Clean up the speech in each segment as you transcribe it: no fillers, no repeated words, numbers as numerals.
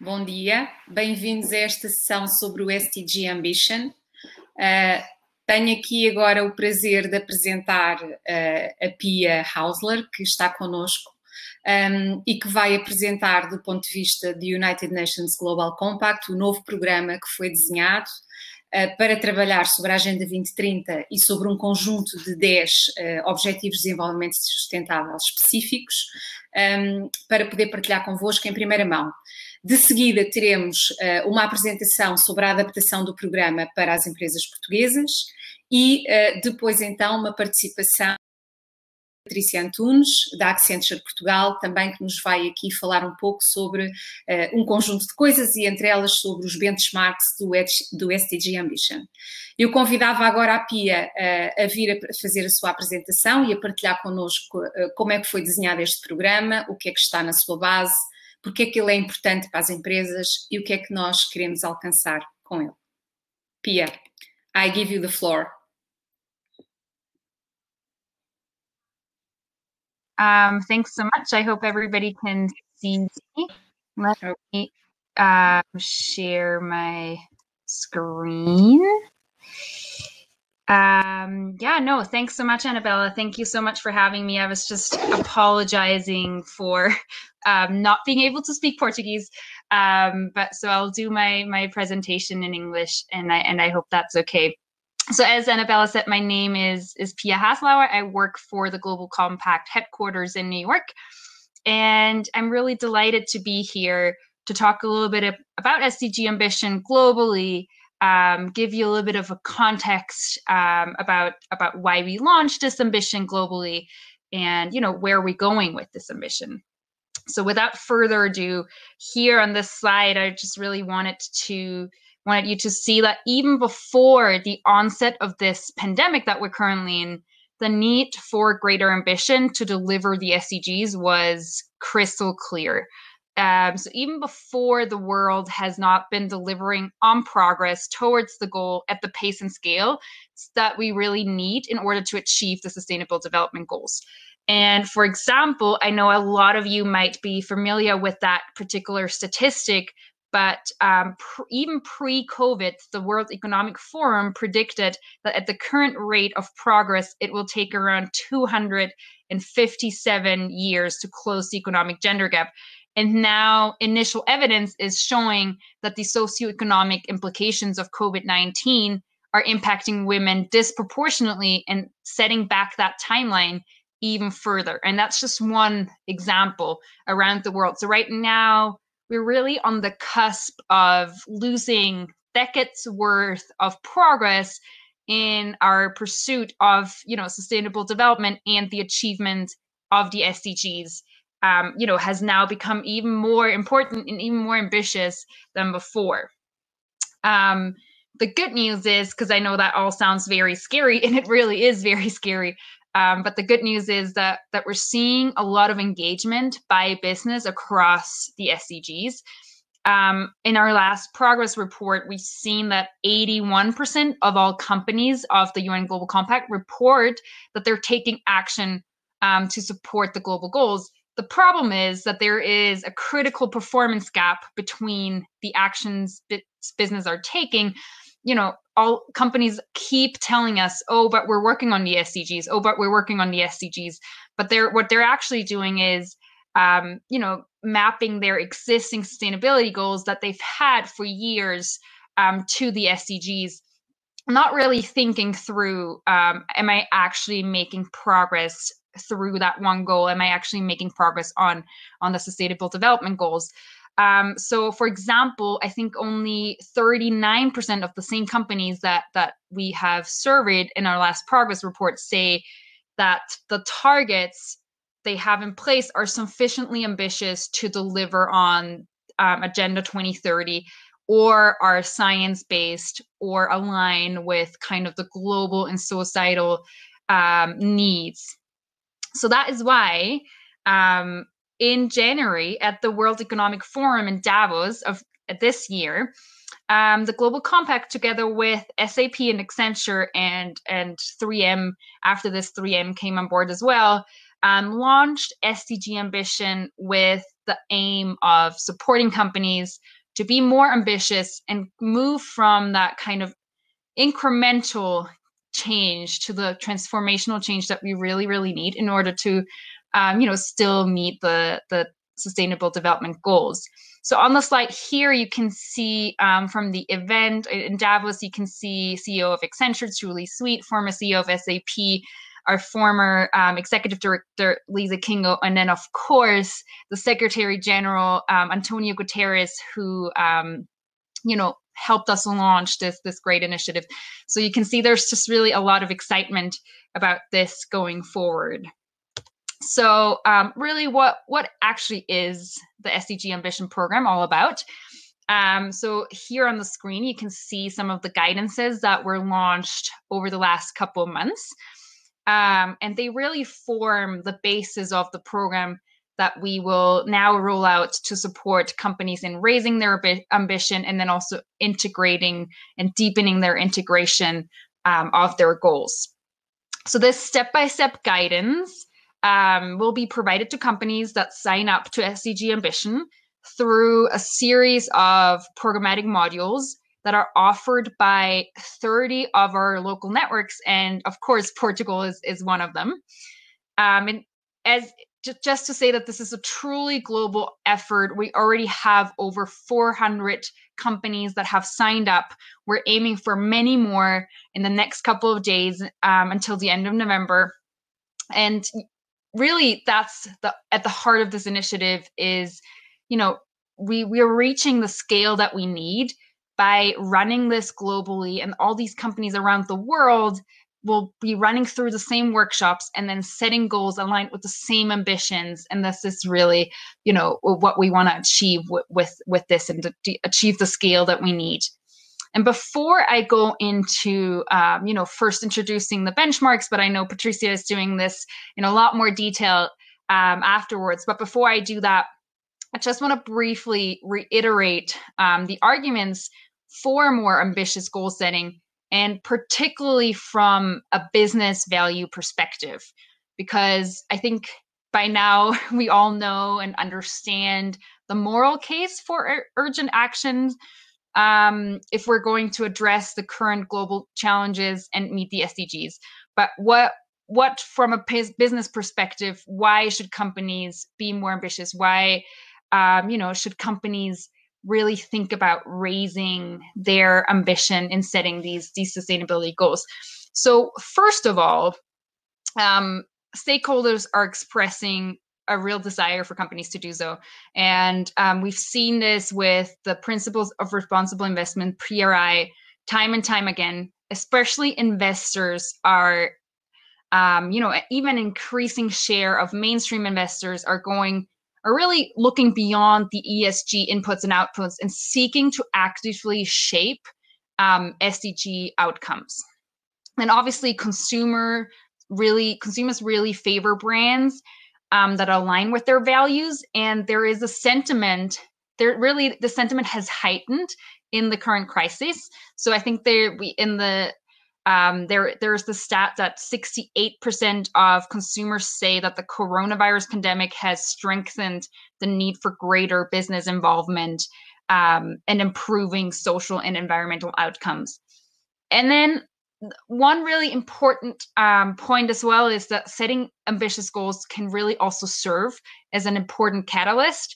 Bom dia, bem-vindos a esta sessão sobre o SDG Ambition. Tenho aqui agora o prazer de apresentar a Pia Hausler, que está connosco e que vai apresentar, do ponto de vista do United Nations Global Compact, o novo programa que foi desenhado para trabalhar sobre a Agenda 2030 e sobre um conjunto de 10 Objetivos de Desenvolvimento Sustentável específicos, para poder partilhar convosco em primeira mão. De seguida teremos uma apresentação sobre a adaptação do programa para as empresas portuguesas e depois então uma participação da Patrícia Antunes, da Accenture Portugal, também que nos vai aqui falar um pouco sobre um conjunto de coisas e entre elas sobre os benchmarks do SDG Ambition. Eu convidava agora a Pia a vir a fazer a sua apresentação e a partilhar connosco como é que foi desenhado este programa, o que é que está na sua base, porque é que ele é importante para as empresas e o que é que nós queremos alcançar com ele. Pia, I give you the floor. Thanks so much. I hope everybody can see me. Let me share my screen. Thanks so much, Annabella. Thank you so much for having me. I was just apologizing for not being able to speak Portuguese, but so I'll do my presentation in English, and I hope that's okay. So as Annabella said, my name is Pia Haslauer. I work for the Global Compact headquarters in New York, and I'm really delighted to be here to talk a little bit about SDG Ambition globally, give you a little bit of a context about why we launched this ambition globally, and where we're going with this ambition. So without further ado, here on this slide, I just really wanted you to see that even before the onset of this pandemic that we're currently in, the need for greater ambition to deliver the SDGs was crystal clear. So even before the world has not been delivering on progress towards the goal at the pace and scale that we really need in order to achieve the Sustainable Development Goals. And for example, I know a lot of you might be familiar with that particular statistic, but even pre-COVID, the World Economic Forum predicted that at the current rate of progress, it will take around 257 years to close the economic gender gap. And now initial evidence is showing that the socioeconomic implications of COVID-19 are impacting women disproportionately and setting back that timeline even further. And that's just one example around the world. So right now, we're really on the cusp of losing decades worth of progress in our pursuit of, sustainable development, and the achievement of the SDGs, has now become even more important and even more ambitious than before. The good news is, because I know that all sounds very scary, and it really is very scary, but the good news is that we're seeing a lot of engagement by business across the SDGs. In our last progress report, we've seen that 81% of all companies of the UN Global Compact report that they're taking action to support the global goals. The problem is that there is a critical performance gap between the actions business are taking. All companies keep telling us, oh, but we're working on the SDGs. Oh, but we're working on the SDGs. But what they're actually doing is, mapping their existing sustainability goals that they've had for years to the SDGs, not really thinking through, am I actually making progress through that one goal? Am I actually making progress on the Sustainable Development Goals? So, for example, I think only 39% of the same companies that we have surveyed in our last progress report say that the targets they have in place are sufficiently ambitious to deliver on Agenda 2030, or are science-based or align with kind of the global and societal needs. So that is why in January at the World Economic Forum in Davos of this year, the Global Compact, together with SAP and Accenture and 3M, after this 3M came on board as well, launched SDG Ambition with the aim of supporting companies to be more ambitious and move from that kind of incremental change to the transformational change that we really, really need in order to, still meet the Sustainable Development Goals. So on the slide here, you can see from the event in Davos, you can see CEO of Accenture, Julie Sweet, former CEO of SAP, our former executive director, Lisa Kingo, and then, of course, the Secretary General, Antonio Guterres, who, helped us launch this great initiative. So you can see there's just really a lot of excitement about this going forward. So really what actually is the SDG Ambition Program all about? So here on the screen, you can see some of the guidances that were launched over the last couple of months. And they really form the basis of the program that we will now roll out to support companies in raising their ambition and then also integrating and deepening their integration of their goals. So this step-by-step guidance will be provided to companies that sign up to SDG Ambition through a series of programmatic modules that are offered by 30 of our local networks. And of course, Portugal is one of them. And just to say that this is a truly global effort, we already have over 400 companies that have signed up. We're aiming for many more in the next couple of days until the end of November. And really, that's at the heart of this initiative is, we are reaching the scale that we need by running this globally, and all these companies around the world will be running through the same workshops and then setting goals aligned with the same ambitions. And this is really, what we want to achieve with this and to achieve the scale that we need. And before I go into, first introducing the benchmarks, but I know Patricia is doing this in a lot more detail afterwards. But before I do that, I just want to briefly reiterate the arguments for more ambitious goal setting, and particularly from a business value perspective, because I think by now we all know and understand the moral case for urgent actions if we're going to address the current global challenges and meet the SDGs. But what from a business perspective, why should companies be more ambitious? Why, should companies really think about raising their ambition in setting these sustainability goals? So first of all, stakeholders are expressing a real desire for companies to do so. And we've seen this with the Principles of Responsible Investment, PRI, time and time again. Especially investors are, even increasing share of mainstream investors are really looking beyond the ESG inputs and outputs and seeking to actively shape SDG outcomes. And obviously, consumers really favor brands that align with their values. And there is a sentiment, the sentiment has heightened in the current crisis. So I think there's the stat that 68% of consumers say that the coronavirus pandemic has strengthened the need for greater business involvement and improving social and environmental outcomes. And then one really important point as well is that setting ambitious goals can really also serve as an important catalyst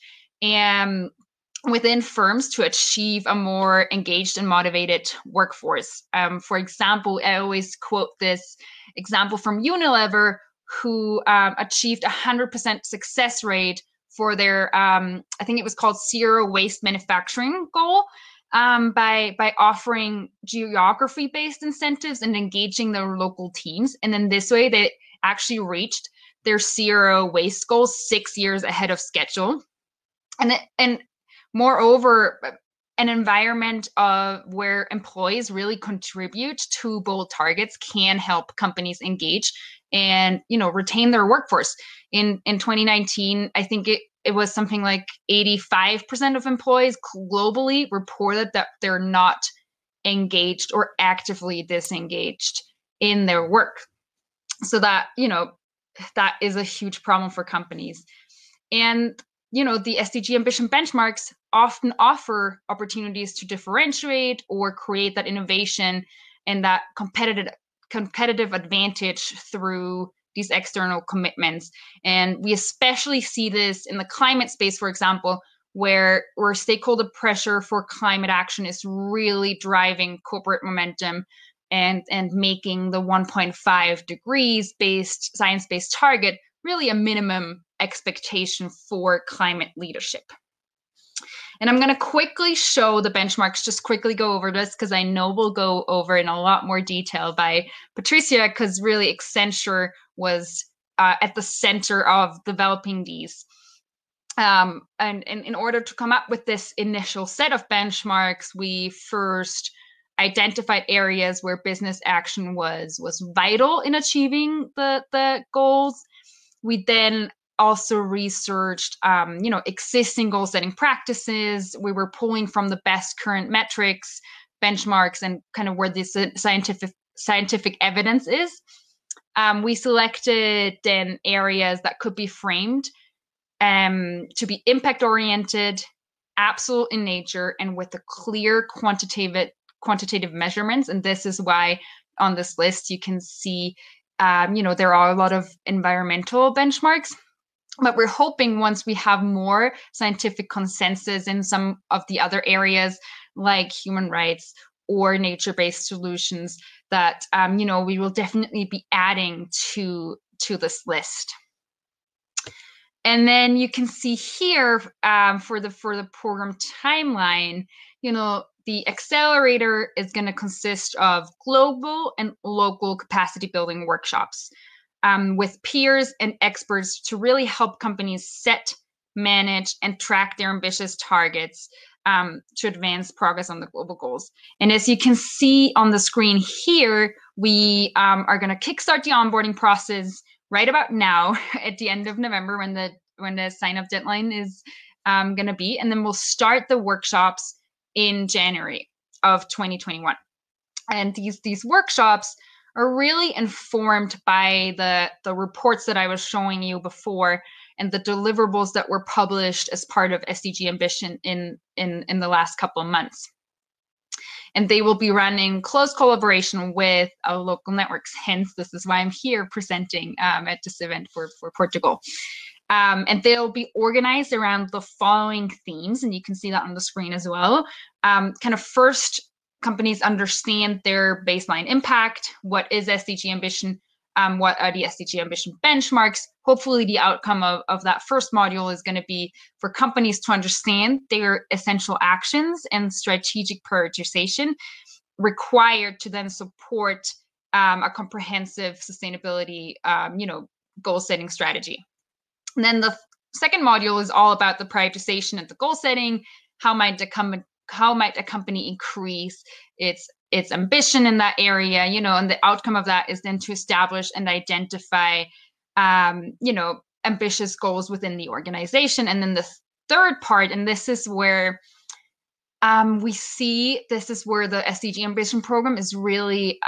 within firms to achieve a more engaged and motivated workforce. For example, I always quote this example from Unilever, who achieved 100% success rate for their, I think it was called zero waste manufacturing goal, by offering geography-based incentives and engaging their local teams. And then this way, they actually reached their zero waste goal 6 years ahead of schedule. And moreover, an environment where employees really contribute to bold targets can help companies engage and retain their workforce. In 2019, I think it was something like 85% of employees globally reported that they're not engaged or actively disengaged in their work. So that that is a huge problem for companies. And the SDG Ambition benchmarks often offer opportunities to differentiate or create that innovation and that competitive advantage through these external commitments. And we especially see this in the climate space, for example, where stakeholder pressure for climate action is really driving corporate momentum and making the 1.5 degrees based science-based target really a minimum expectation for climate leadership. And I'm going to quickly show the benchmarks, just quickly go over this, because I know we'll go over in a lot more detail by Patricia, because really Accenture was at the center of developing these. And in order to come up with this initial set of benchmarks, we first identified areas where business action was vital in achieving the goals. We then also researched, existing goal setting practices. We were pulling from the best current metrics, benchmarks, and kind of where this scientific evidence is. We selected then areas that could be framed to be impact-oriented, absolute in nature, and with a clear quantitative measurements. And this is why on this list you can see, there are a lot of environmental benchmarks. But we're hoping once we have more scientific consensus in some of the other areas like human rights or nature-based solutions that, we will definitely be adding to this list. And then you can see here for the program timeline, the accelerator is going to consist of global and local capacity building workshops with peers and experts to really help companies set, manage, and track their ambitious targets to advance progress on the global goals. And as you can see on the screen here, we are going to kickstart the onboarding process right about now at the end of November when the sign-up deadline is going to be. And then we'll start the workshops in January of 2021. And these workshops are really informed by the reports that I was showing you before and the deliverables that were published as part of SDG Ambition in the last couple of months. And they will be running close collaboration with local networks. Hence, this is why I'm here presenting at this event for Portugal. And they'll be organized around the following themes, and you can see that on the screen as well. Kind of first, companies understand their baseline impact. What is SDG Ambition? What are the SDG Ambition benchmarks? Hopefully the outcome of that first module is going to be for companies to understand their essential actions and strategic prioritization required to then support a comprehensive sustainability, goal setting strategy. And then the second module is all about the prioritization and the goal setting. How might a company increase its ambition in that area, and the outcome of that is then to establish and identify, ambitious goals within the organization. And then the third part, and this is where this is where the SDG Ambition program is really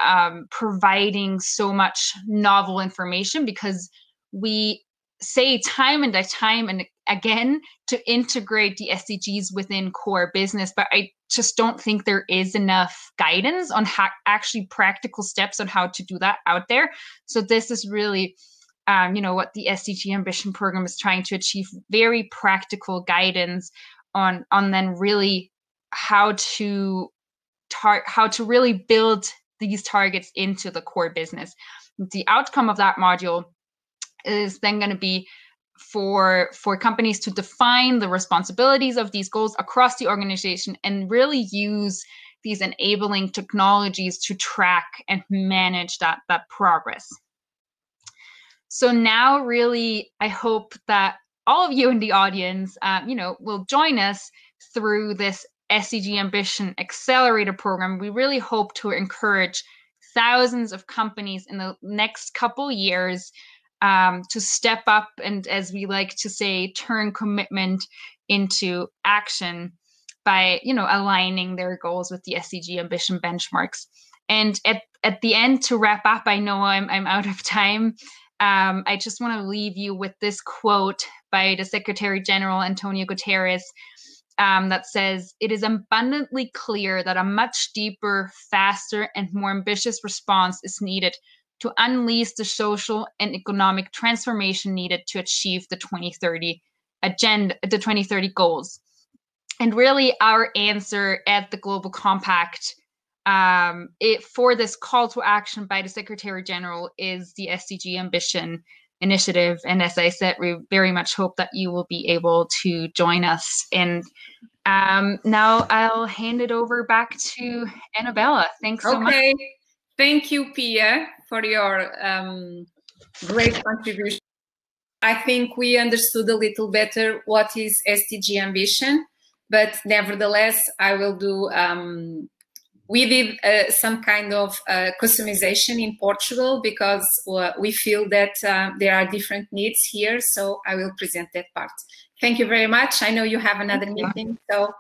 providing so much novel information, because we say time and again to integrate the SDGs within core business, but I just don't think there is enough guidance on how actually practical steps on how to do that out there. So this is really, what the SDG Ambition program is trying to achieve: very practical guidance on then really how to really build these targets into the core business. The outcome of that module is then going to be for companies to define the responsibilities of these goals across the organization and really use these enabling technologies to track and manage that progress. So now really, I hope that all of you in the audience, will join us through this SDG Ambition Accelerator program. We really hope to encourage thousands of companies in the next couple years to step up and, as we like to say, turn commitment into action by, aligning their goals with the SDG Ambition benchmarks. And at the end, to wrap up, I know I'm out of time. I just want to leave you with this quote by the Secretary General Antonio Guterres. that says, "It is abundantly clear that a much deeper, faster, and more ambitious response is needed to unleash the social and economic transformation needed to achieve the 2030 agenda, the 2030 goals." And really, our answer at the Global Compact for this call to action by the Secretary General is the SDG Ambition Initiative. And as I said, we very much hope that you will be able to join us. And now I'll hand it over back to Annabella. Thanks so much. Okay, thank you, Pia, for your great contribution. I think we understood a little better what is SDG Ambition, but nevertheless, I will do, we did some kind of customization in Portugal because we feel that there are different needs here, so I will present that part. Thank you very much. I know you have another meeting, so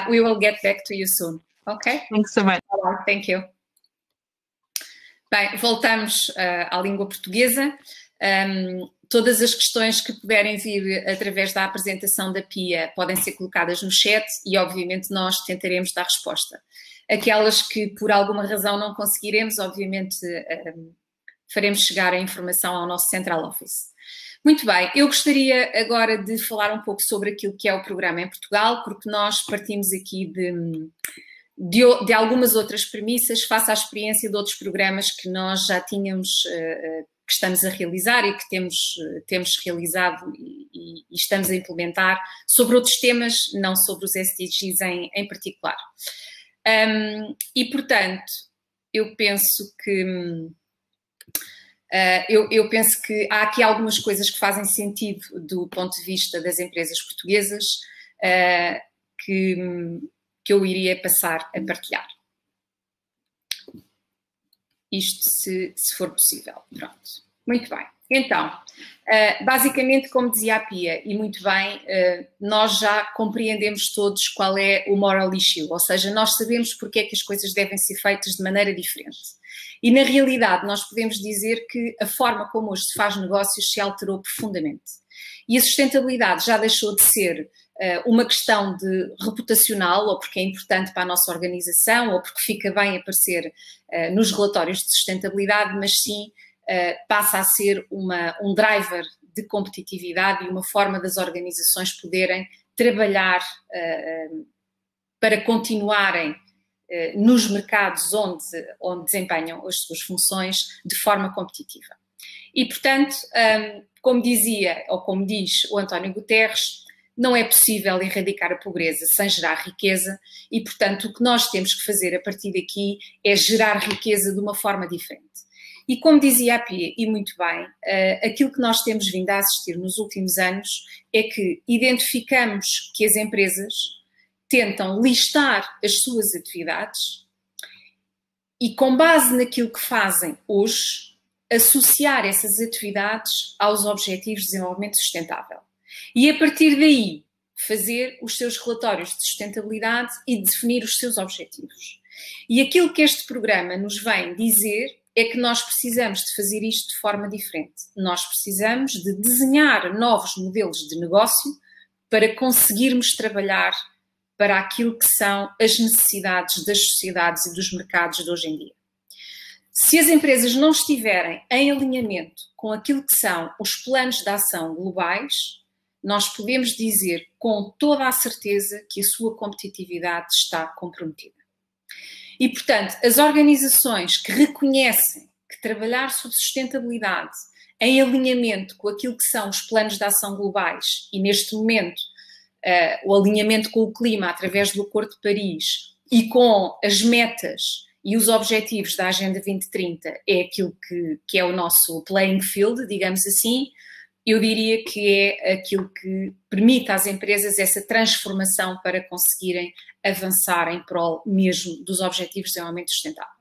we will get back to you soon. Okay? Thanks so much. Thank you. Bem, voltamos à língua portuguesa. Todas as questões que puderem vir através da apresentação da Pia podem ser colocadas no chat e, obviamente, nós tentaremos dar resposta. Aquelas que, por alguma razão, não conseguiremos, obviamente, faremos chegar a informação ao nosso Central Office. Muito bem, eu gostaria agora de falar um pouco sobre aquilo que é o programa em Portugal, porque nós partimos aqui de algumas outras premissas face à experiência de outros programas que nós já tínhamos, que estamos a realizar e que temos realizado e estamos a implementar sobre outros temas, não sobre os SDGs em particular. E, portanto, eu penso que há aqui algumas coisas que fazem sentido do ponto de vista das empresas portuguesas que eu iria passar a partilhar. Isto se for possível. Pronto. Muito bem. Então, basicamente, como dizia a Pia, e muito bem, nós já compreendemos todos qual é o moral issue, ou seja, nós sabemos porque é que as coisas devem ser feitas de maneira diferente. E, na realidade, nós podemos dizer que a forma como hoje se faz negócios se alterou profundamente. E a sustentabilidade já deixou de ser uma questão de reputacional, ou porque é importante para a nossa organização, ou porque fica bem aparecer nos relatórios de sustentabilidade, mas sim passa a ser um driver de competitividade e uma forma das organizações poderem trabalhar para continuarem nos mercados onde desempenham as suas funções de forma competitiva. E, portanto, como dizia, ou como diz o António Guterres, não é possível erradicar a pobreza sem gerar riqueza e, portanto, o que nós temos que fazer a partir daqui é gerar riqueza de uma forma diferente. E como dizia a Pia, e muito bem, aquilo que nós temos vindo a assistir nos últimos anos é que identificamos que as empresas tentam listar as suas atividades e, com base naquilo que fazem hoje, associar essas atividades aos Objetivos de Desenvolvimento Sustentável. E, a partir daí, fazer os seus relatórios de sustentabilidade e definir os seus objetivos. E aquilo que este programa nos vem dizer é que nós precisamos de fazer isto de forma diferente. Nós precisamos de desenhar novos modelos de negócio para conseguirmos trabalhar para aquilo que são as necessidades das sociedades e dos mercados de hoje em dia. Se as empresas não estiverem em alinhamento com aquilo que são os planos de ação globais, nós podemos dizer com toda a certeza que a sua competitividade está comprometida. E, portanto, as organizações que reconhecem que trabalhar sobre sustentabilidade em alinhamento com aquilo que são os planos de ação globais e, neste momento, o alinhamento com o clima através do Acordo de Paris e com as metas e os objetivos da Agenda 2030 é aquilo que é o nosso playing field, digamos assim, eu diria que é aquilo que permite às empresas essa transformação para conseguirem avançar em prol mesmo dos Objetivos de Desenvolvimento Sustentável.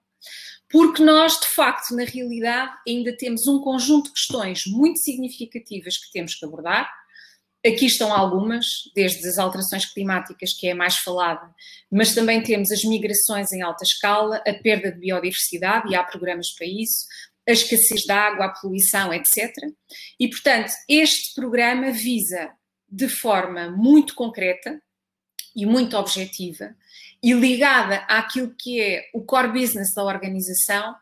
Porque nós, de facto, na realidade, ainda temos um conjunto de questões muito significativas que temos que abordar. Aqui estão algumas, desde as alterações climáticas, que é a mais falada, mas também temos as migrações em alta escala, a perda de biodiversidade, e há programas para isso, a escassez de água, a poluição, etc. E, portanto, este programa visa, de forma muito concreta, e muito objetiva e ligada àquilo que é o core business da organização,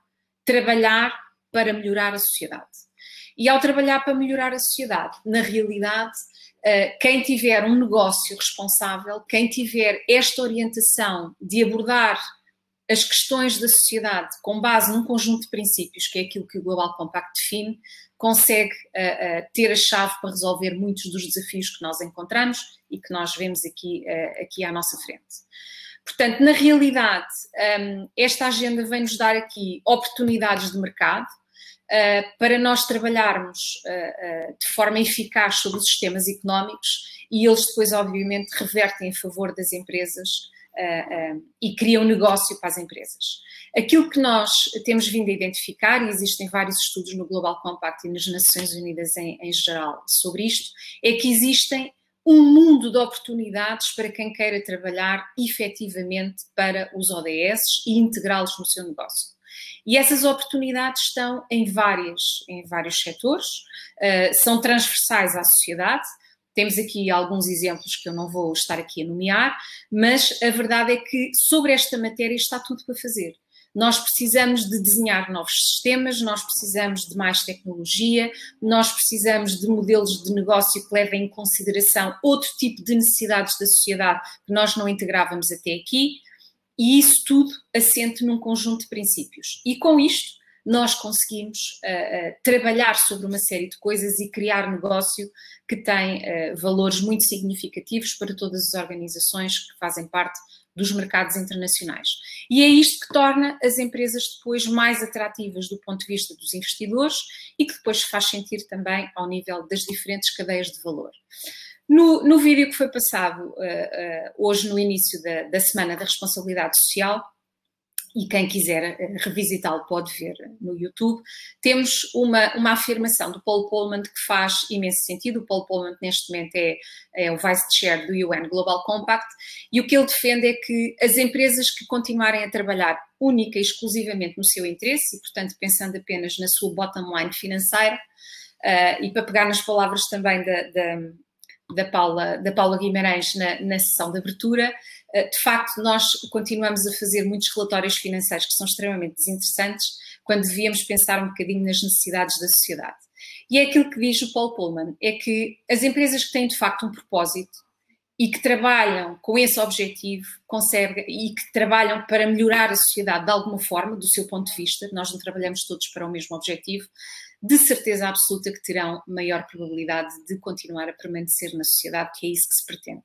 trabalhar para melhorar a sociedade. E ao trabalhar para melhorar a sociedade, na realidade, quem tiver um negócio responsável, quem tiver esta orientação de abordar as questões da sociedade com base num conjunto de princípios, que é aquilo que o Global Compact define, consegue ter a chave para resolver muitos dos desafios que nós encontramos e que nós vemos aqui à nossa frente. Portanto, na realidade, esta agenda vem-nos dar aqui oportunidades de mercado para nós trabalharmos de forma eficaz sobre os sistemas económicos e eles depois, obviamente, revertem em favor das empresas e criam negócio para as empresas. Aquilo que nós temos vindo a identificar, e existem vários estudos no Global Compact e nas Nações Unidas em geral sobre isto, é que existem um mundo de oportunidades para quem queira trabalhar efetivamente para os ODS e integrá-los no seu negócio. E essas oportunidades estão em vários setores, são transversais à sociedade. Temos aqui alguns exemplos que eu não vou estar aqui a nomear, mas a verdade é que sobre esta matéria está tudo para fazer. Nós precisamos de desenhar novos sistemas, nós precisamos de mais tecnologia, nós precisamos de modelos de negócio que levem em consideração outro tipo de necessidades da sociedade que nós não integrávamos até aqui, e isso tudo assente num conjunto de princípios. E com isto nós conseguimos trabalhar sobre uma série de coisas e criar negócio que tem valores muito significativos para todas as organizações que fazem parte dos mercados internacionais. E é isto que torna as empresas depois mais atrativas do ponto de vista dos investidores e que depois faz sentir também ao nível das diferentes cadeias de valor. No vídeo que foi passado hoje no início da Semana da Responsabilidade Social, e quem quiser revisitá-lo pode ver no YouTube, temos uma afirmação do Paul Polman que faz imenso sentido. O Paul Polman neste momento é o Vice-Chair do UN Global Compact e o que ele defende é que as empresas que continuarem a trabalhar única e exclusivamente no seu interesse e, portanto, pensando apenas na sua bottom line financeira, e para pegar nas palavras também da Paula Guimarães na sessão de abertura, de facto nós continuamos a fazer muitos relatórios financeiros que são extremamente desinteressantes quando devíamos pensar um bocadinho nas necessidades da sociedade. E é aquilo que diz o Paul Polman, é que as empresas que têm de facto um propósito e que trabalham com esse objetivo e que trabalham para melhorar a sociedade de alguma forma, do seu ponto de vista, nós não trabalhamos todos para o mesmo objetivo, de certeza absoluta que terão maior probabilidade de continuar a permanecer na sociedade, que é isso que se pretende.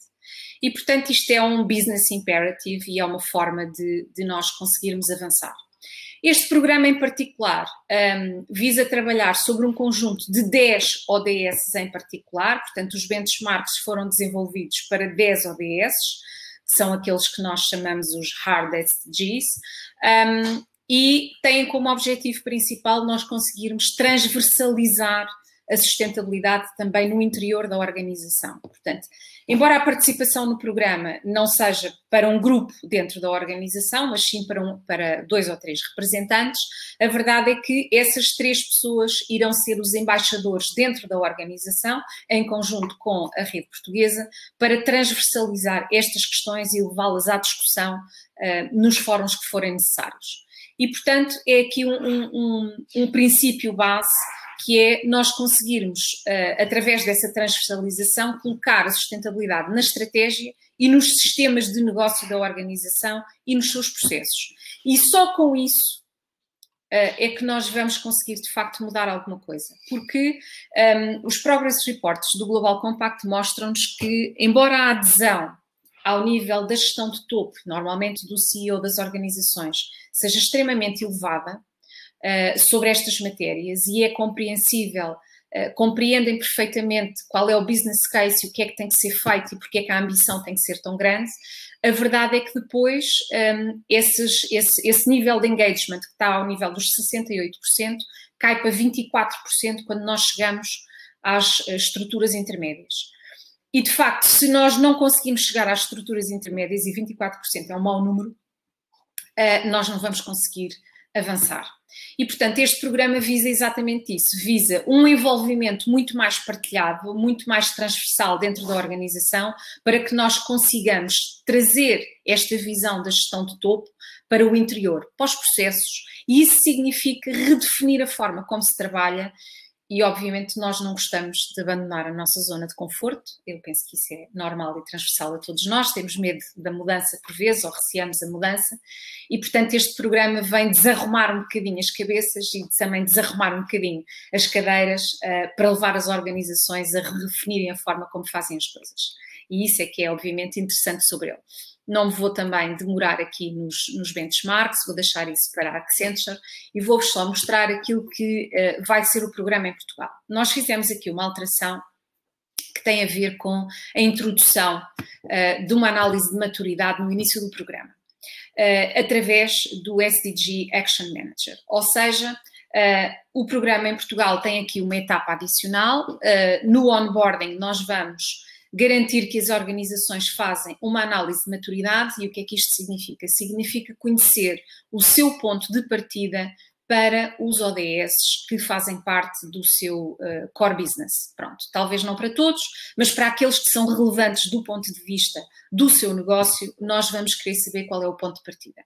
E, portanto, isto é um business imperative e é uma forma de nós conseguirmos avançar. Este programa em particular visa trabalhar sobre um conjunto de 10 ODS em particular, portanto, os benchmarks foram desenvolvidos para 10 ODS, que são aqueles que nós chamamos os Hard SDGs, e têm como objetivo principal nós conseguirmos transversalizar a sustentabilidade também no interior da organização. Portanto, embora a participação no programa não seja para um grupo dentro da organização, mas sim para 2 ou 3 representantes, a verdade é que essas 3 pessoas irão ser os embaixadores dentro da organização, em conjunto com a rede portuguesa, para transversalizar estas questões e levá-las à discussão nos fóruns que forem necessários. E, portanto, é aqui um princípio base, que é nós conseguirmos, através dessa transversalização, colocar a sustentabilidade na estratégia e nos sistemas de negócio da organização e nos seus processos. E só com isso é que nós vamos conseguir, de facto, mudar alguma coisa. Porque os Progress Reports do Global Compact mostram-nos que, embora a adesão ao nível da gestão de topo, normalmente do CEO das organizações, seja extremamente elevada sobre estas matérias e é compreensível, compreendem perfeitamente qual é o business case e o que é que tem que ser feito e porque é que a ambição tem que ser tão grande, a verdade é que depois esse nível de engagement que está ao nível dos 68% cai para 24% quando nós chegamos às estruturas intermédias. E, de facto, se nós não conseguimos chegar às estruturas intermédias, e 24% é um mau número, nós não vamos conseguir avançar. E, portanto, este programa visa exatamente isso, visa um envolvimento muito mais partilhado, muito mais transversal dentro da organização, para que nós consigamos trazer esta visão da gestão de topo para o interior, para os processos, e isso significa redefinir a forma como se trabalha. E, obviamente, nós não gostamos de abandonar a nossa zona de conforto. Eu penso que isso é normal e transversal a todos nós. Temos medo da mudança por vezes, ou receamos a mudança. E, portanto, este programa vem desarrumar um bocadinho as cabeças e também desarrumar um bocadinho as cadeiras para levar as organizações a redefinirem a forma como fazem as coisas. E isso é que é, obviamente, interessante sobre ele. Não me vou também demorar aqui nos benchmarks, vou deixar isso para a Accenture e vou-vos só mostrar aquilo que vai ser o programa em Portugal. Nós fizemos aqui uma alteração que tem a ver com a introdução de uma análise de maturidade no início do programa, através do SDG Action Manager. Ou seja, o programa em Portugal tem aqui uma etapa adicional. No onboarding nós vamos garantir que as organizações fazem uma análise de maturidade. E o que é que isto significa? Significa conhecer o seu ponto de partida para os ODS que fazem parte do seu core business. Pronto, talvez não para todos, mas para aqueles que são relevantes do ponto de vista do seu negócio, nós vamos querer saber qual é o ponto de partida.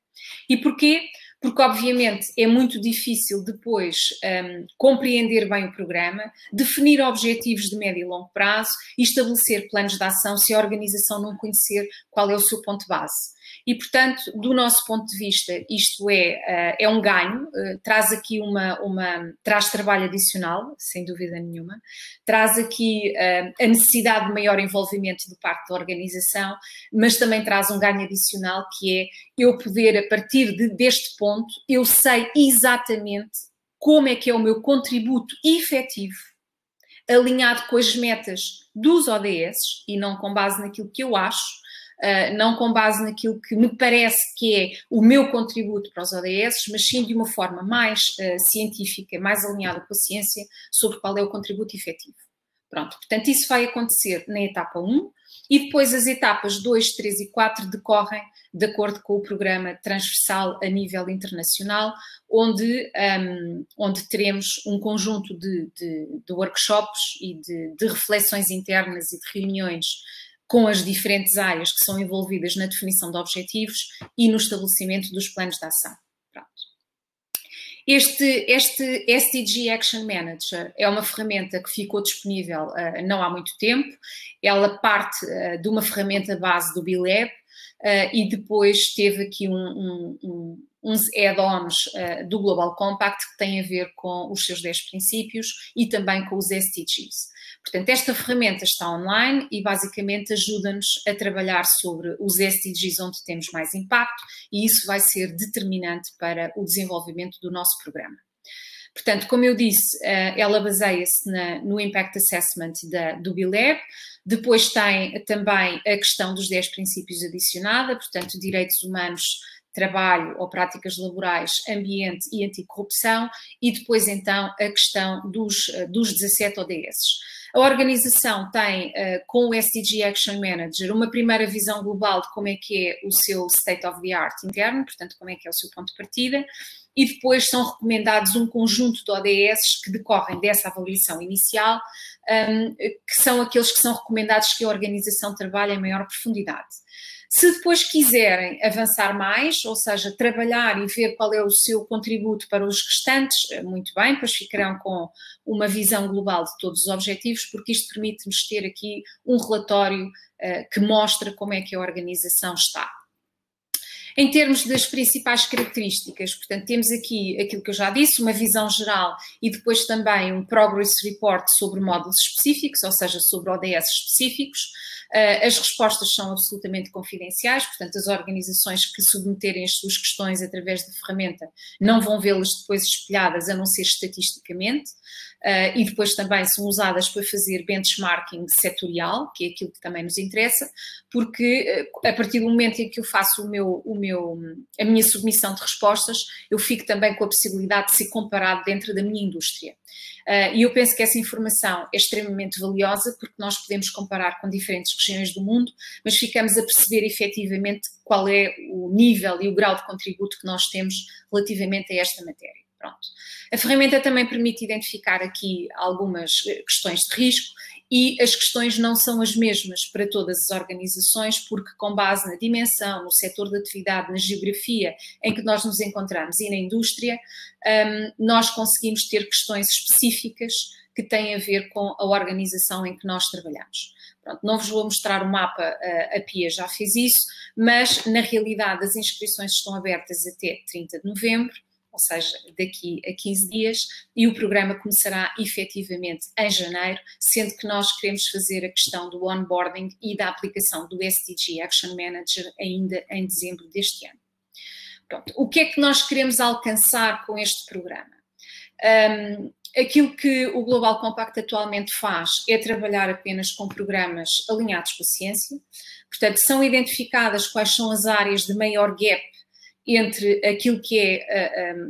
E porquê? Porque, obviamente, é muito difícil depois compreender bem o programa, definir objetivos de médio e longo prazo e estabelecer planos de ação se a organização não conhecer qual é o seu ponto base. E, portanto, do nosso ponto de vista, isto é um ganho, traz aqui traz trabalho adicional, sem dúvida nenhuma, traz aqui a necessidade de maior envolvimento de parte da organização, mas também traz um ganho adicional que é eu poder, a partir deste ponto, eu sei exatamente como é que é o meu contributo efetivo, alinhado com as metas dos ODS e não com base naquilo que eu acho, não com base naquilo que me parece que é o meu contributo para os ODS, mas sim de uma forma mais científica, mais alinhada com a ciência, sobre qual é o contributo efetivo. Pronto, portanto, isso vai acontecer na etapa 1 e depois as etapas 2, 3 e 4 decorrem de acordo com o programa transversal a nível internacional, onde teremos um conjunto de workshops e de reflexões internas e de reuniões com as diferentes áreas que são envolvidas na definição de objetivos e no estabelecimento dos planos de ação. Pronto. Este SDG Action Manager é uma ferramenta que ficou disponível não há muito tempo. Ela parte de uma ferramenta base do B-Lab e depois teve aqui uns add-ons do Global Compact que têm a ver com os seus 10 princípios e também com os SDGs. Portanto, esta ferramenta está online e basicamente ajuda-nos a trabalhar sobre os SDGs onde temos mais impacto e isso vai ser determinante para o desenvolvimento do nosso programa. Portanto, como eu disse, ela baseia-se no Impact Assessment do B-Lab, depois tem também a questão dos 10 princípios adicionada, portanto, direitos humanos, trabalho ou práticas laborais, ambiente e anticorrupção, e depois então a questão dos 17 ODS. A organização tem, com o SDG Action Manager, uma primeira visão global de como é que é o seu state of the art interno, portanto, como é que é o seu ponto de partida, e depois são recomendados um conjunto de ODS que decorrem dessa avaliação inicial, que são aqueles que são recomendados que a organização trabalhe em maior profundidade. Se depois quiserem avançar mais, ou seja, trabalhar e ver qual é o seu contributo para os restantes, muito bem, depois ficarão com uma visão global de todos os objetivos, porque isto permite-nos ter aqui um relatório que mostra como é que a organização está. Em termos das principais características, portanto, temos aqui aquilo que eu já disse, uma visão geral e depois também um Progress Report sobre módulos específicos, ou seja, sobre ODS específicos. As respostas são absolutamente confidenciais, portanto, as organizações que submeterem as suas questões através da ferramenta não vão vê-las depois espelhadas, a não ser estatisticamente, e depois também são usadas para fazer benchmarking setorial, que é aquilo que também nos interessa, porque a partir do momento em que eu faço o meu a minha submissão de respostas, eu fico também com a possibilidade de ser comparado dentro da minha indústria. E eu penso que essa informação é extremamente valiosa, porque nós podemos comparar com diferentes regiões do mundo, mas ficamos a perceber efetivamente qual é o nível e o grau de contributo que nós temos relativamente a esta matéria. Pronto. A ferramenta também permite identificar aqui algumas questões de risco, e as questões não são as mesmas para todas as organizações, porque com base na dimensão, no setor de atividade, na geografia em que nós nos encontramos e na indústria, nós conseguimos ter questões específicas que têm a ver com a organização em que nós trabalhamos. Pronto, não vos vou mostrar o mapa, a PIA já fez isso, mas na realidade as inscrições estão abertas até 30 de novembro, ou seja, daqui a 15 dias, e o programa começará efetivamente em janeiro, sendo que nós queremos fazer a questão do onboarding e da aplicação do SDG Action Manager ainda em dezembro deste ano. Pronto, o que é que nós queremos alcançar com este programa? Aquilo que o Global Compact atualmente faz é trabalhar apenas com programas alinhados com a ciência, portanto, são identificadas quais são as áreas de maior gap entre aquilo que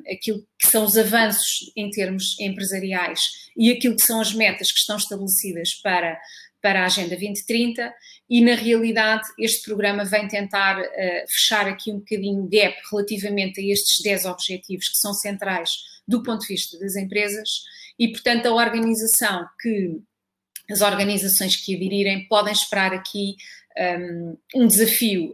aquilo que são os avanços em termos empresariais e aquilo que são as metas que estão estabelecidas para a Agenda 2030, e na realidade este programa vem tentar fechar aqui um bocadinho o gap relativamente a estes 10 objetivos que são centrais do ponto de vista das empresas, e portanto as organizações que aderirem podem esperar aqui um desafio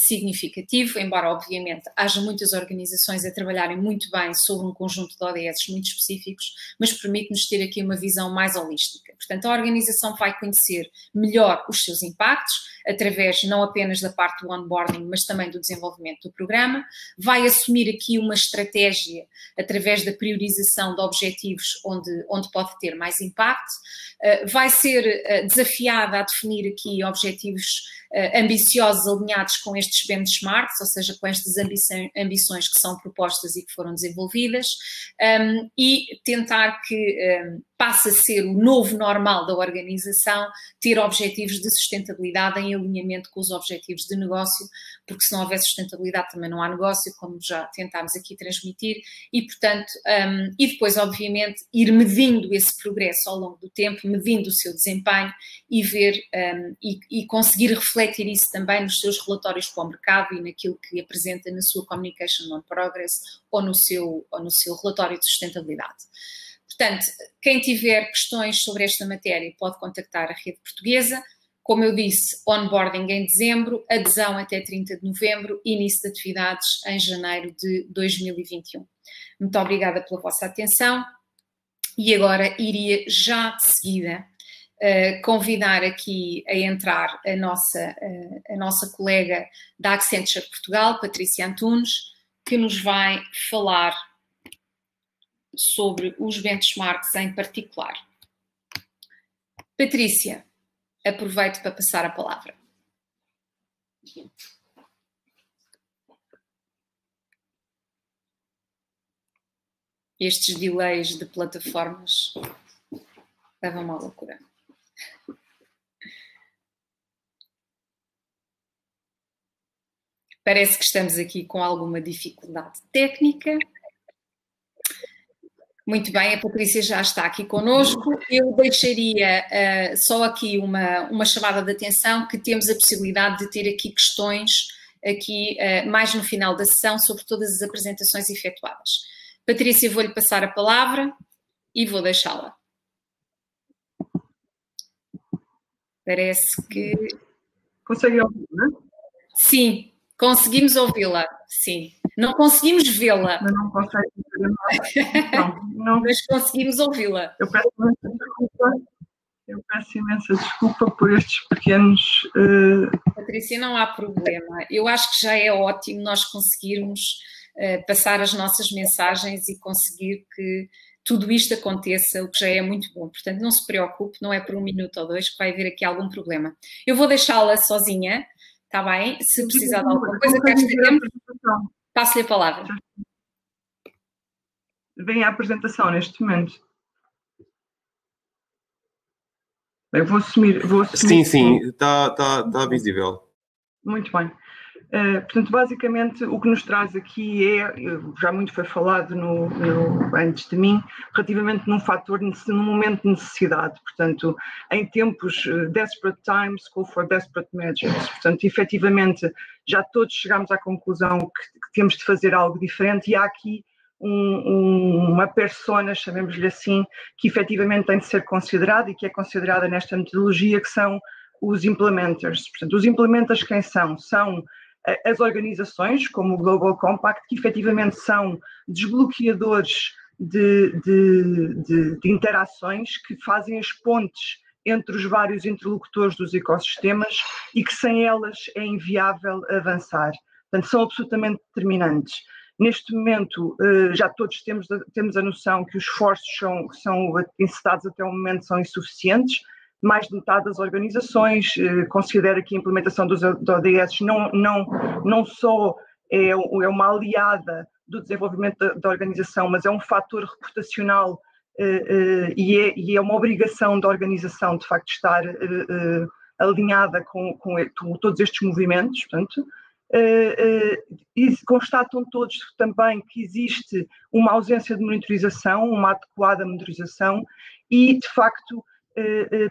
significativo, embora obviamente haja muitas organizações a trabalharem muito bem sobre um conjunto de ODS muito específicos, mas permite-nos ter aqui uma visão mais holística. Portanto, a organização vai conhecer melhor os seus impactos, através não apenas da parte do onboarding, mas também do desenvolvimento do programa, vai assumir aqui uma estratégia através da priorização de objetivos onde pode ter mais impacto, vai ser desafiada a definir aqui objetivos ambiciosos alinhados com estes benchmarks, ou seja, com estas ambições que são propostas e que foram desenvolvidas, e tentar que passe a ser o novo normal da organização, ter objetivos de sustentabilidade em alinhamento com os objetivos de negócio, porque se não houver sustentabilidade também não há negócio, como já tentámos aqui transmitir, e portanto, e depois obviamente ir medindo esse progresso ao longo do tempo, medindo o seu desempenho e ver e conseguir refletir isso também nos seus relatórios para o mercado e naquilo que apresenta na sua Communication on Progress ou no seu relatório de sustentabilidade. Portanto, quem tiver questões sobre esta matéria pode contactar a Rede Portuguesa. Como eu disse, onboarding em dezembro, adesão até 30 de novembro, início de atividades em janeiro de 2021. Muito obrigada pela vossa atenção e agora iria já de seguida convidar aqui a entrar a nossa colega da Accenture Portugal, Patrícia Antunes, que nos vai falar sobre os benchmarks em particular. Patrícia, aproveito para passar a palavra. Estes delays de plataformas levam-me à loucura. Parece que estamos aqui com alguma dificuldade técnica. Muito bem, a Patrícia já está aqui connosco. Eu deixaria só aqui uma chamada de atenção, que temos a possibilidade de ter aqui questões aqui mais no final da sessão sobre todas as apresentações efetuadas. Patrícia, vou-lhe passar a palavra e vou deixá-la. Parece que... Consegue ouvir, não é? Sim, conseguimos ouvi-la, sim. Não conseguimos vê-la. Mas não consegue ver. Não. Mas conseguimos ouvi-la. Eu peço imensa desculpa por estes pequenos... Patrícia, não há problema. Eu acho que já é ótimo nós conseguirmos passar as nossas mensagens e conseguir que tudo isto aconteça, o que já é muito bom. Portanto, não se preocupe, não é por 1 minuto ou 2 que vai haver aqui algum problema. Eu vou deixá-la sozinha, está bem? Se precisar de alguma coisa, cá estaremos. Passo-lhe a palavra. Vem a apresentação neste momento. Eu vou assumir. Sim, está visível. Muito bem. Portanto, basicamente, o que nos traz aqui já muito foi falado antes de mim, relativamente num momento de necessidade. Portanto, em tempos desperate times, call for desperate measures. Portanto, efetivamente, já todos chegamos à conclusão que temos de fazer algo diferente, e há aqui uma persona, chamemos-lhe assim, que efetivamente tem de ser considerada e que é considerada nesta metodologia, que são os implementers. Portanto, os implementers quem são? São as organizações, como o Global Compact, que efetivamente são desbloqueadores de interações, que fazem as pontes entre os vários interlocutores dos ecossistemas e que sem elas é inviável avançar. Portanto, são absolutamente determinantes. Neste momento, já todos temos a noção que os esforços que são encetados até o momento são insuficientes. Mais de metade das organizações considera que a implementação dos ODS não só é uma aliada do desenvolvimento da organização, mas é um fator reputacional e é uma obrigação da organização, de facto, estar alinhada com todos estes movimentos. Portanto, e constatam todos também que existe uma ausência de monitorização, uma adequada monitorização, e, de facto,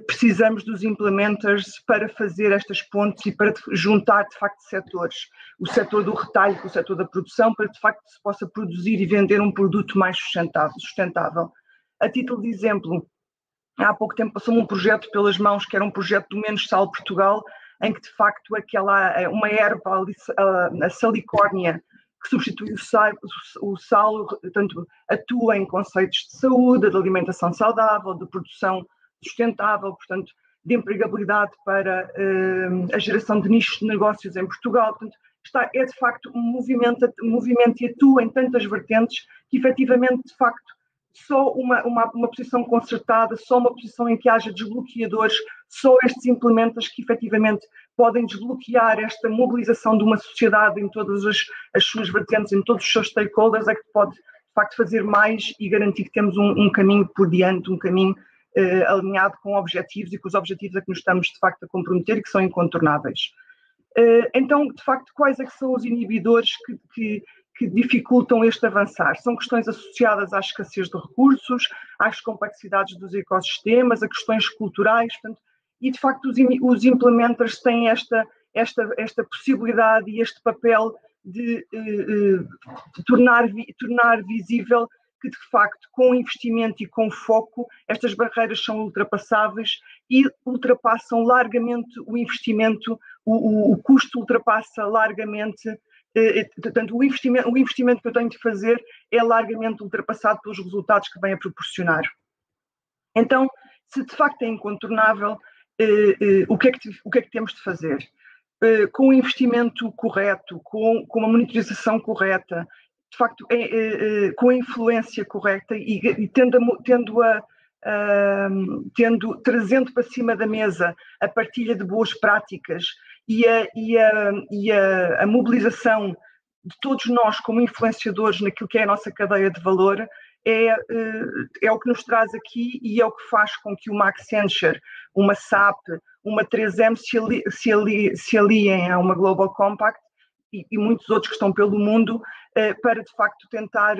precisamos dos implementers para fazer estas pontes e para juntar, de facto, setores. O setor do retalho com o setor da produção, para, de facto, se possa produzir e vender um produto mais sustentável. A título de exemplo, há pouco tempo passou-me um projeto pelas mãos, que era um projeto do Menos Sal Portugal, em que, de facto, uma erva, a salicórnia, que substitui o sal, portanto, atua em conceitos de saúde, de alimentação saudável, de produção sustentável, portanto, de empregabilidade para a geração de nichos de negócios em Portugal. Portanto, é de facto um movimento e atua em tantas vertentes que, efetivamente, de facto, só uma posição concertada, só uma posição em que haja desbloqueadores, só estes implementos que efetivamente podem desbloquear esta mobilização de uma sociedade em todas as suas vertentes, em todos os seus stakeholders, é que pode, de facto, fazer mais e garantir que temos um caminho por diante, um caminho alinhado com objetivos, e com os objetivos a que nos estamos, de facto, a comprometer e que são incontornáveis. Então, de facto, quais é que são os inibidores que dificultam este avançar? São questões associadas à escassez de recursos, às complexidades dos ecossistemas, a questões culturais, portanto, e, de facto, os implementers têm esta possibilidade e este papel de tornar visível que, de facto, com investimento e com foco, estas barreiras são ultrapassáveis e ultrapassam largamente o investimento, o custo ultrapassa largamente, portanto, o investimento que eu tenho de fazer é largamente ultrapassado pelos resultados que vem a proporcionar. Então, se de facto é incontornável, o que é que temos de fazer? Com o investimento correto, com a monitorização correta, de facto, com a influência correta e trazendo para cima da mesa a partilha de boas práticas e a mobilização de todos nós como influenciadores naquilo que é a nossa cadeia de valor, é o que nos traz aqui e é o que faz com que uma Accenture, uma SAP, uma 3M se aliem a uma Global Compact e muitos outros que estão pelo mundo, para de facto tentar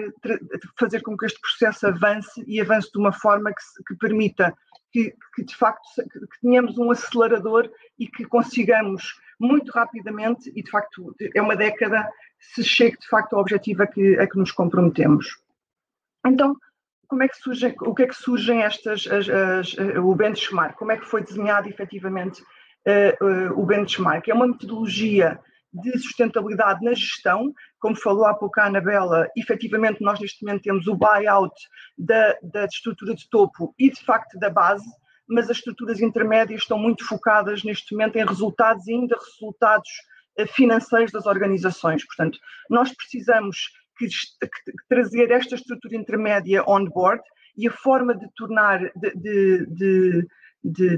fazer com que este processo avance e avance de uma forma que permita que de facto que tenhamos um acelerador e que consigamos muito rapidamente, e de facto é uma década, se chegue de facto ao objetivo a que nos comprometemos. Então, o que é que surgem o benchmark? Como é que foi desenhado efetivamente o benchmark? É uma metodologia de sustentabilidade na gestão, como falou há pouco a Anabela. Efetivamente nós neste momento temos o buyout da estrutura de topo e de facto da base, mas as estruturas intermédias estão muito focadas neste momento em resultados e ainda resultados financeiros das organizações. Portanto, nós precisamos trazer esta estrutura intermédia on board, e a forma de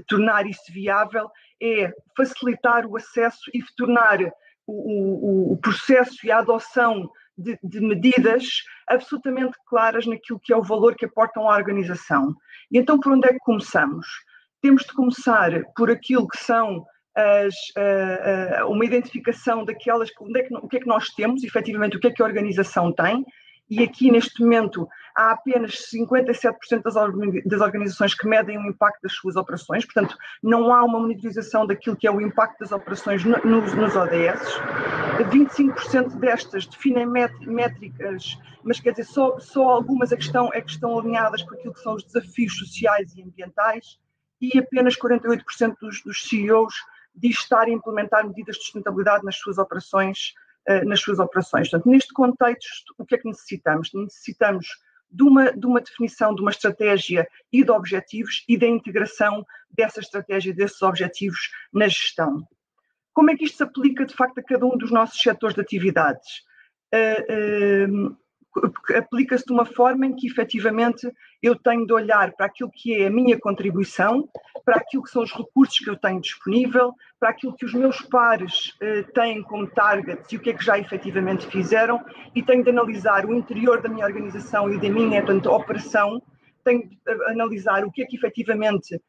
tornar isso viável é facilitar o acesso e tornar o processo e a adoção de medidas absolutamente claras naquilo que é o valor que aportam à organização. E então, por onde é que começamos? Temos de começar por aquilo que são uma identificação daquelas, o que é que nós temos, efetivamente, o que é que a organização tem, e aqui, neste momento, há apenas 57% das organizações que medem o impacto das suas operações, portanto, não há uma monitorização daquilo que é o impacto das operações nos ODS. 25% destas definem métricas, mas quer dizer, só algumas é que estão alinhadas com aquilo que são os desafios sociais e ambientais, e apenas 48% dos CEOs diz estar a implementar medidas de sustentabilidade nas suas operações. Portanto, neste contexto, o que é que necessitamos? Necessitamos de uma definição de uma estratégia e de objetivos e da integração dessa estratégia e desses objetivos na gestão. Como é que isto se aplica, de facto, a cada um dos nossos setores de atividades? Aplica-se de uma forma em que, efetivamente, eu tenho de olhar para aquilo que é a minha contribuição, para aquilo que são os recursos que eu tenho disponível, para aquilo que os meus pares têm como targets e o que é que já efetivamente fizeram, e tenho de analisar o interior da minha organização e da minha, portanto, operação, tenho de analisar o que é que efetivamente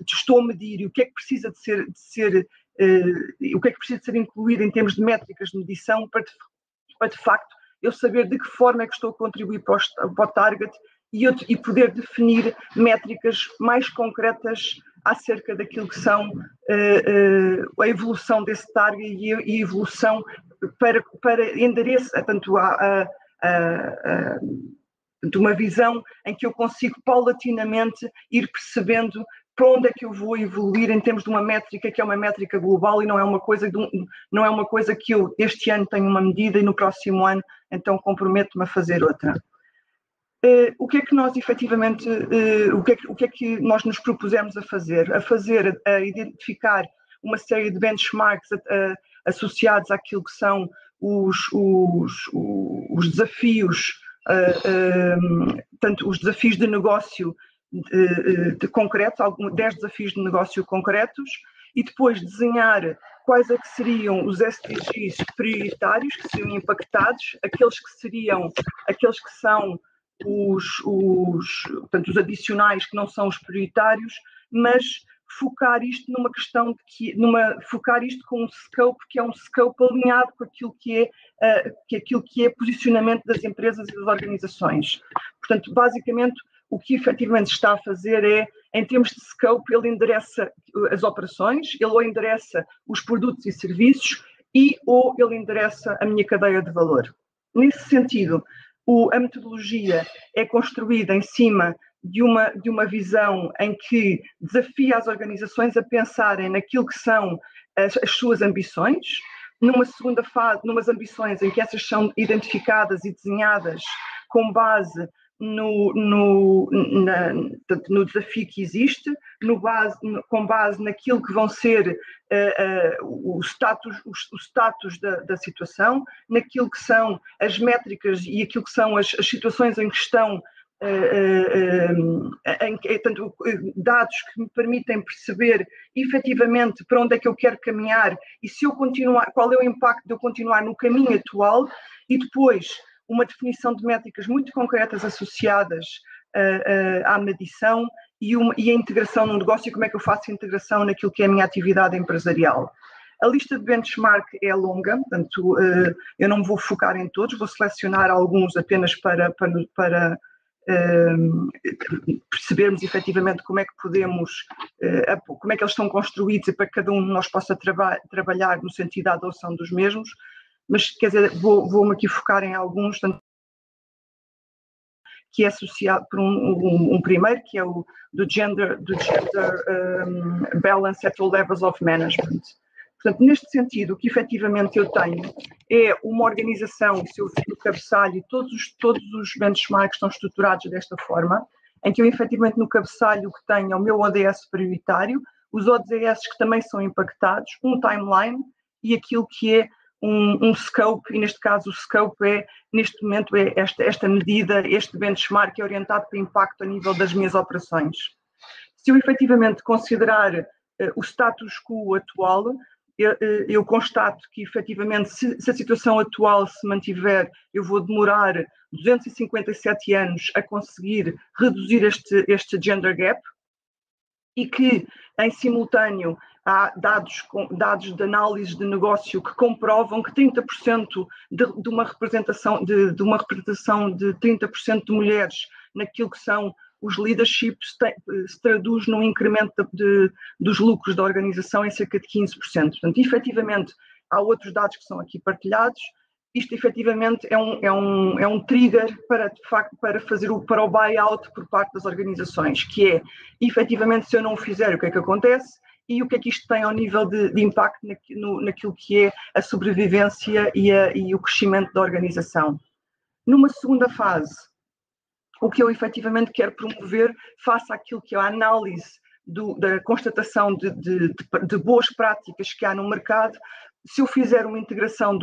estou a medir e o que é que precisa de ser o que é que precisa de ser incluído em termos de métricas de medição para de facto eu saber de que forma é que estou a contribuir para o target e poder definir métricas mais concretas acerca daquilo que são a evolução desse target e a evolução para endereço, tanto de uma visão em que eu consigo paulatinamente ir percebendo para onde é que eu vou evoluir em termos de uma métrica que é uma métrica global e não é uma coisa que eu este ano tenho uma medida e no próximo ano então comprometo-me a fazer outra. O que é que nós efetivamente, o que é que nós nos propusemos a fazer? A identificar uma série de benchmarks associados àquilo que são os desafios, tanto os desafios de negócio concretos, 10 desafios de negócio concretos, e depois desenhar quais é que seriam os SDGs prioritários que seriam impactados, aqueles que são portanto, os adicionais que não são os prioritários, mas focar isto numa questão focar isto com um scope que é um scope alinhado com aquilo que é posicionamento das empresas e das organizações. Portanto, basicamente, o que efetivamente está a fazer é, em termos de scope, ele endereça as operações, ele ou endereça os produtos e serviços ou ele endereça a minha cadeia de valor. Nesse sentido, a metodologia é construída em cima de uma visão em que desafia as organizações a pensarem naquilo que são as suas ambições, numa segunda fase, numas ambições em que essas são identificadas e desenhadas com base no desafio que existe, com base naquilo que vão ser o status da situação, naquilo que são as métricas e aquilo que são as situações em que estão, tanto dados que me permitem perceber efetivamente para onde é que eu quero caminhar e se eu continuar, qual é o impacto de eu continuar no caminho atual, e depois uma definição de métricas muito concretas associadas à medição e a integração no negócio e como é que eu faço a integração naquilo que é a minha atividade empresarial. A lista de benchmark é longa, portanto, eu não me vou focar em todos, vou selecionar alguns apenas para percebermos efetivamente como é que podemos, como é que eles estão construídos e para que cada um de nós possa trabalhar no sentido da adoção dos mesmos. Mas, quer dizer, vou-me aqui focar em alguns, que é associado por um primeiro, que é o do gender balance at all levels of management. Portanto, neste sentido, o que efetivamente eu tenho é uma organização, se eu vir o cabeçalho, todos os benchmarks estão estruturados desta forma, em que eu efetivamente no cabeçalho que tenho é o meu ODS prioritário, os ODS que também são impactados, um timeline e aquilo que é um scope, e neste caso o scope é, neste momento, é esta medida, este benchmark é orientado para impacto a nível das minhas operações. Se eu efetivamente considerar o status quo atual, eu constato que efetivamente se a situação atual se mantiver, eu vou demorar 257 anos a conseguir reduzir este gender gap, e que, em simultâneo, há dados de análise de negócio que comprovam que 30% de uma representação de 30% de mulheres naquilo que são os leaderships se traduz num incremento dos lucros da organização em cerca de 15%. Portanto, efetivamente, há outros dados que são aqui partilhados. Isto efetivamente é um trigger para fazer para o buyout por parte das organizações, que é, efetivamente, se eu não o fizer, o que é que acontece e o que é que isto tem ao nível de impacto naquilo que é a sobrevivência e o crescimento da organização. Numa segunda fase, o que eu efetivamente quero promover face àquilo que é a análise da constatação de boas práticas que há no mercado. Se eu fizer uma integração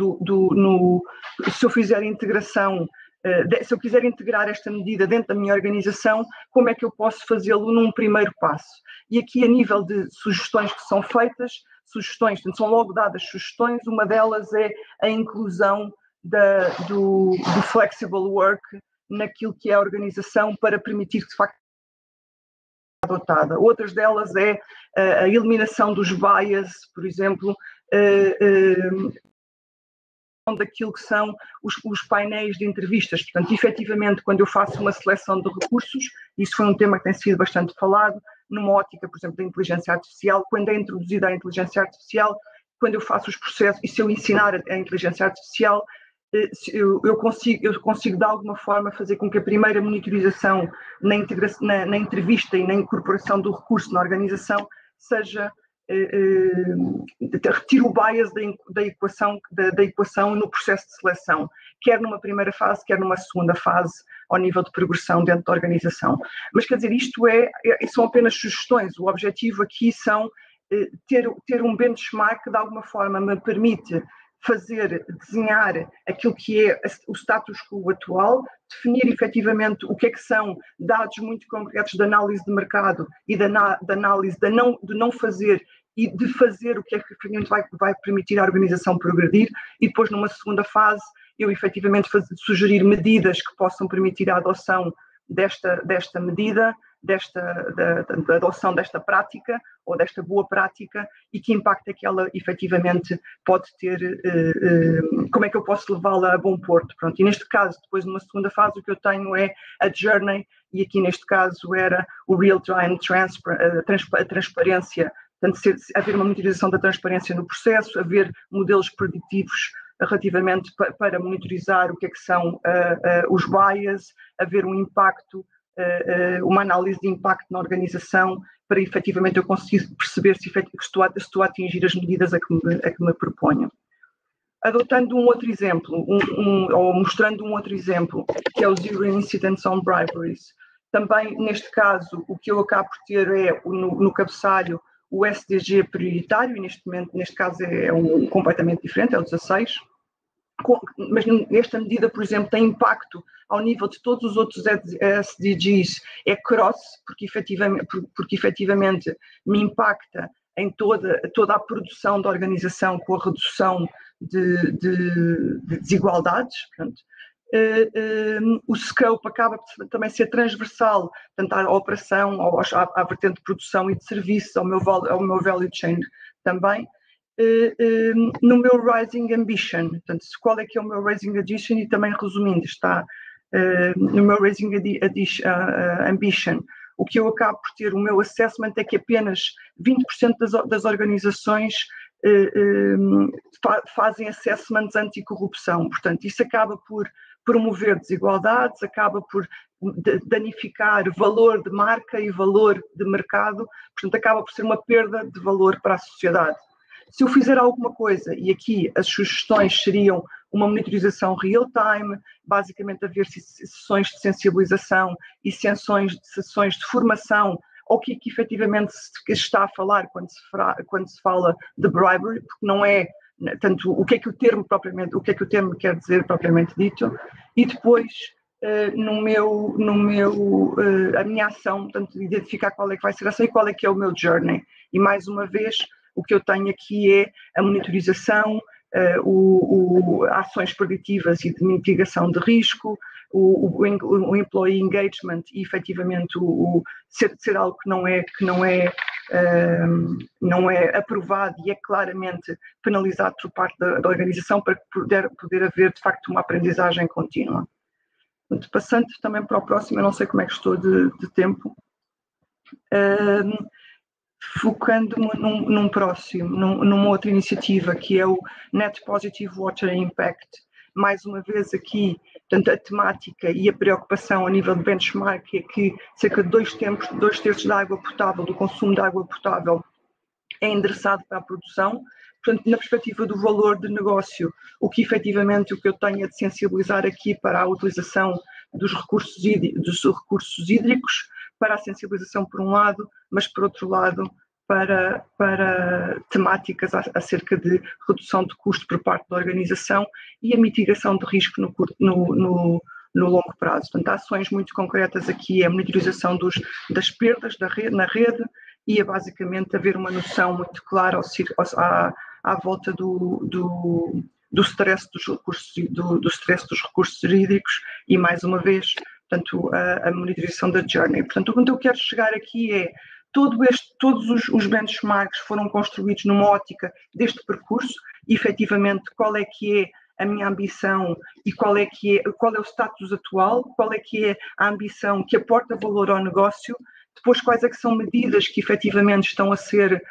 se eu quiser integrar esta medida dentro da minha organização, como é que eu posso fazê-lo num primeiro passo? E aqui, a nível de sugestões que são feitas, portanto, são logo dadas sugestões, uma delas é a inclusão do flexible work naquilo que é a organização para permitir que, de facto, adotada. Outras delas é a eliminação dos bias, por exemplo, daquilo que são os painéis de entrevistas. Portanto, efetivamente, quando eu faço uma seleção de recursos, isso foi um tema que tem sido bastante falado, numa ótica, por exemplo, da inteligência artificial, quando é introduzida a inteligência artificial, quando eu faço os processos, e se eu ensinar a inteligência artificial, eu consigo de alguma forma fazer com que a primeira monitorização na entrevista e na incorporação do recurso na organização seja retire o bias da equação no processo de seleção, quer numa primeira fase, quer numa segunda fase, ao nível de progressão dentro da organização. Mas, quer dizer, isto são apenas sugestões. O objetivo aqui são ter um benchmark que de alguma forma me permite desenhar aquilo que é o status quo atual, definir efetivamente o que é que são dados muito concretos de análise de mercado e de análise de não fazer e de fazer o que é que efetivamente vai permitir à organização progredir, e depois, numa segunda fase, eu efetivamente sugerir medidas que possam permitir a adoção desta medida, da adoção desta prática ou desta boa prática, e que impacto é que ela efetivamente pode ter, como é que eu posso levá-la a bom porto. Pronto. E neste caso, depois numa segunda fase, o que eu tenho é a journey, e aqui neste caso era o real-time a transparência, portanto, haver uma monitorização da transparência no processo, haver modelos preditivos relativamente para monitorizar o que é que são os bias, haver um impacto, uma análise de impacto na organização, para efetivamente eu conseguir perceber se estou a atingir as medidas a que me proponho. Adotando um outro exemplo, ou mostrando um outro exemplo, que é o Zero Incidents on Briberies. Também, neste caso, o que eu acabo por ter é, no cabeçalho, o SDG prioritário, e neste caso é completamente diferente, é o 16, mas esta medida, por exemplo, tem impacto ao nível de todos os outros SDGs, é cross, porque efetivamente me impacta em toda a produção da organização, com a redução de desigualdades. Portanto, o scope acaba por também ser transversal, tanto à operação, à vertente de produção e de serviços, ao meu value chain também. No meu Rising Ambition, portanto, qual é que é o meu Rising Ambition, e também resumindo, está no meu Rising Ambition, o que eu acabo por ter, o meu assessment é que apenas 20% das organizações fazem assessments anticorrupção. Portanto, isso acaba por promover desigualdades, acaba por danificar valor de marca e valor de mercado, portanto, acaba por ser uma perda de valor para a sociedade. Se eu fizer alguma coisa, e aqui as sugestões seriam uma monitorização real-time, basicamente haver sessões de sensibilização e sessões de formação, ou que efetivamente se está a falar quando se fala de bribery, porque não é tanto o que é que o termo quer dizer propriamente dito, e depois a minha ação, portanto, identificar qual é que vai ser a ação e qual é que é o meu journey. E mais uma vez, o que eu tenho aqui é a monitorização, ações preditivas e de mitigação de risco, o employee engagement e efetivamente ser algo que não é não é aprovado e é claramente penalizado por parte da organização para poder haver, de facto, uma aprendizagem contínua. Portanto, passando também para o próximo, eu não sei como é que estou de tempo, focando-me numa outra iniciativa, que é o Net Positive Water Impact. Mais uma vez aqui, portanto, a temática e a preocupação a nível de benchmark é que cerca de 2/3 da água potável, do consumo de água potável, é endereçado para a produção. Portanto, na perspectiva do valor de negócio, o que eu tenho é de sensibilizar aqui para a utilização dos recursos hídricos, para a sensibilização por um lado, mas por outro lado para temáticas acerca de redução de custo por parte da organização e a mitigação de risco no longo prazo. Portanto, há ações muito concretas aqui, a monitorização das perdas na rede e é basicamente haver uma noção muito clara à volta do stress dos recursos hídricos e, mais uma vez, portanto, a monitorização da journey. Portanto, o que eu quero chegar aqui é todos os benchmarks foram construídos numa ótica deste percurso e, efetivamente, qual é que é a minha ambição e qual é o status atual, qual é que é a ambição que aporta valor ao negócio, depois quais é que são medidas que efetivamente estão a ser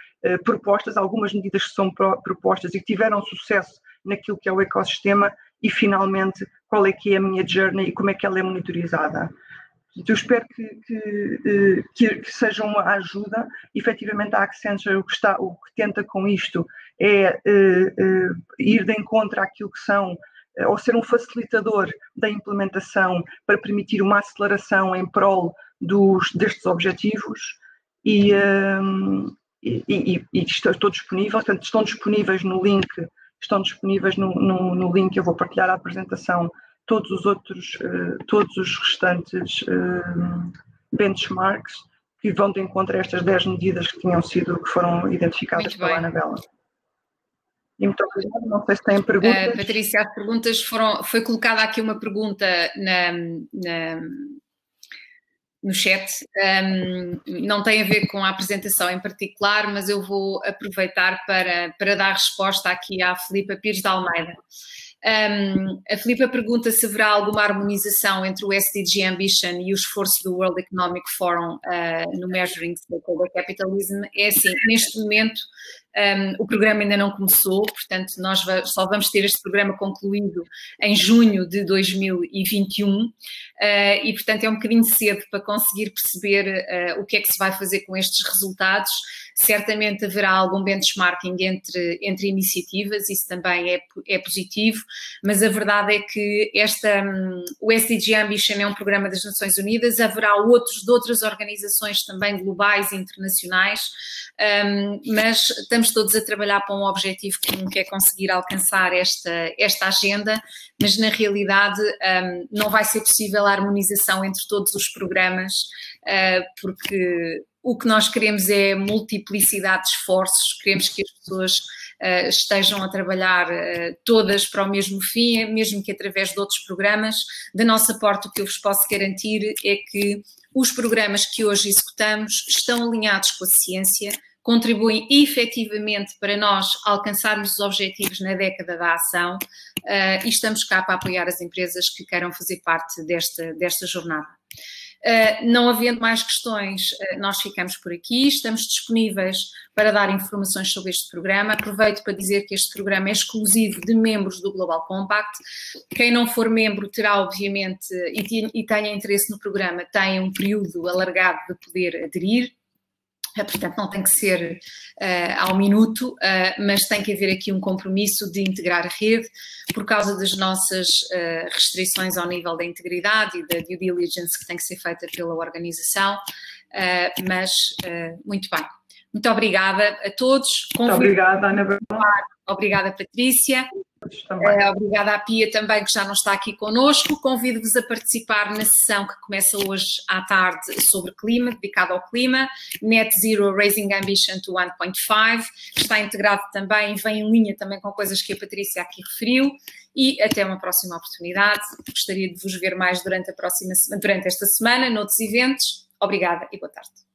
propostas, algumas medidas que são propostas e que tiveram sucesso naquilo que é o ecossistema e, finalmente, qual é que é a minha journey e como é que ela é monitorizada. Eu espero que seja uma ajuda. Efetivamente, a Accenture o que tenta com isto é ir de encontro àquilo que são, ou ser um facilitador da implementação para permitir uma aceleração em prol destes objetivos e estou disponível, portanto, estão disponíveis no link, eu vou partilhar a apresentação, todos os restantes benchmarks que vão de encontro a estas 10 medidas que foram identificadas pela Anabela. E muito obrigada, não sei se têm perguntas. Patrícia, as perguntas foi colocada aqui uma pergunta no chat, não tem a ver com a apresentação em particular, mas eu vou aproveitar para dar resposta aqui à Filipa Pires de Almeida. A Filipa pergunta se haverá alguma harmonização entre o SDG Ambition e o esforço do World Economic Forum no Measuring Stakeholder Capitalism. É assim, neste momento o programa ainda não começou, portanto nós só vamos ter este programa concluído em junho de 2021 e portanto é um bocadinho cedo para conseguir perceber o que é que se vai fazer com estes resultados. Certamente haverá algum benchmarking entre iniciativas, isso também é positivo, mas a verdade é que o SDG Ambition é um programa das Nações Unidas, haverá outros de outras organizações também globais e internacionais, mas estamos todos a trabalhar para um objetivo comum, que é conseguir alcançar esta agenda, mas na realidade não vai ser possível a harmonização entre todos os programas, porque o que nós queremos é multiplicidade de esforços, queremos que as pessoas estejam a trabalhar todas para o mesmo fim, mesmo que através de outros programas. Da nossa parte, o que eu vos posso garantir é que os programas que hoje executamos estão alinhados com a ciência, contribuem efetivamente para nós alcançarmos os objetivos na década da ação e estamos cá para apoiar as empresas que queiram fazer parte desta jornada. Não havendo mais questões, nós ficamos por aqui, estamos disponíveis para dar informações sobre este programa. Aproveito para dizer que este programa é exclusivo de membros do Global Compact. Quem não for membro terá, obviamente, e tenha interesse no programa, tem um período alargado de poder aderir. Portanto, não tem que ser ao minuto, mas tem que haver aqui um compromisso de integrar a rede por causa das nossas restrições ao nível da integridade e da due diligence que tem que ser feita pela organização, mas muito bem. Muito obrigada a todos. Muito obrigada, Ana. Obrigada, Patrícia. Obrigada à Pia também, que já não está aqui connosco. Convido-vos a participar na sessão que começa hoje à tarde sobre clima, dedicada ao clima, Net Zero Raising Ambition to 1.5, está integrado também, vem em linha também com coisas que a Patrícia aqui referiu, e até uma próxima oportunidade. Gostaria de vos ver mais durante esta semana, noutros eventos. Obrigada e boa tarde.